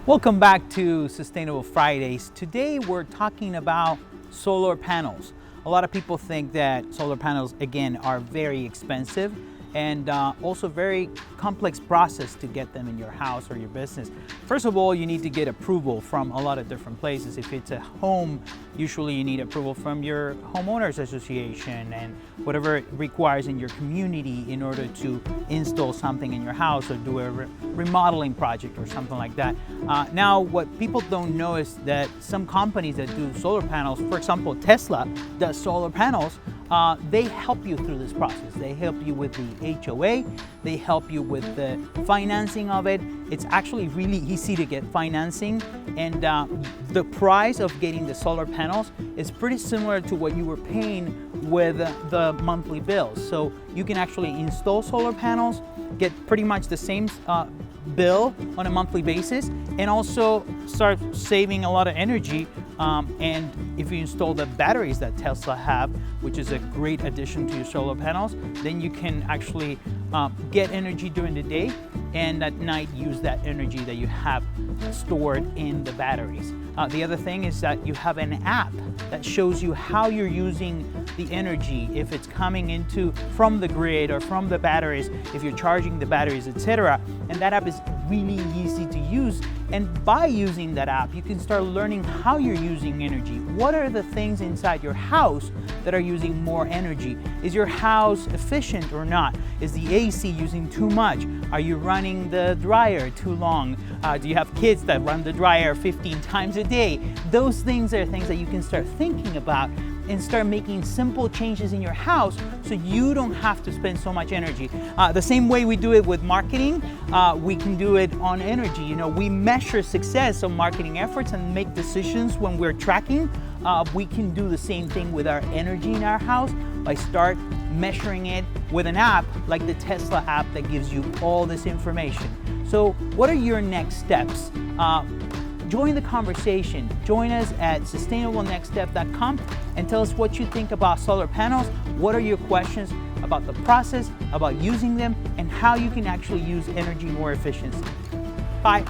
Welcome back to Sustainable Fridays. Today we're talking about solar panels. A lot of people think that solar panels, again, are very expensive and also very complex process to get them in your house or your business. First of all, you need to get approval from a lot of different places. If it's a home, usually you need approval from your homeowners association and whatever it requires in your community in order to install something in your house or do a remodeling project or something like that. Now, what people don't know is that some companies that do solar panels, for example, Tesla does solar panels, they help you through this process. They help you with the HOA, they help you with the financing of it. It's actually really easy to get financing, and the price of getting the solar panels is pretty similar to what you were paying with the monthly bills. So you can actually install solar panels, get pretty much the same bill on a monthly basis, and also start saving a lot of energy. And if you install the batteries that Tesla have, which is a great addition to your solar panels, then you can actually get energy during the day and at night use that energy that you have stored in the batteries. The other thing is that you have an app that shows you how you're using the energy, if it's coming from the grid or from the batteries, if you're charging the batteries, etc. And that app is really easy to use. And by using that app, you can start learning how you're using energy. What are the things inside your house that are using more energy? Is your house efficient or not? Is the AC using too much? Are you running the dryer too long? Do you have kids that run the dryer 15 times a day? Those things are things that you can start thinking about and start making simple changes in your house so you don't have to spend so much energy. The same way we do it with marketing, we can do it on energy. You know, we measure success on marketing efforts and make decisions when we're tracking. We can do the same thing with our energy in our house by start measuring it with an app like the Tesla app that gives you all this information. So what are your next steps? Join the conversation. Join us at sustainablenextstep.com and tell us what you think about solar panels. What are your questions about the process, about using them, and how you can actually use energy more efficiently. Bye.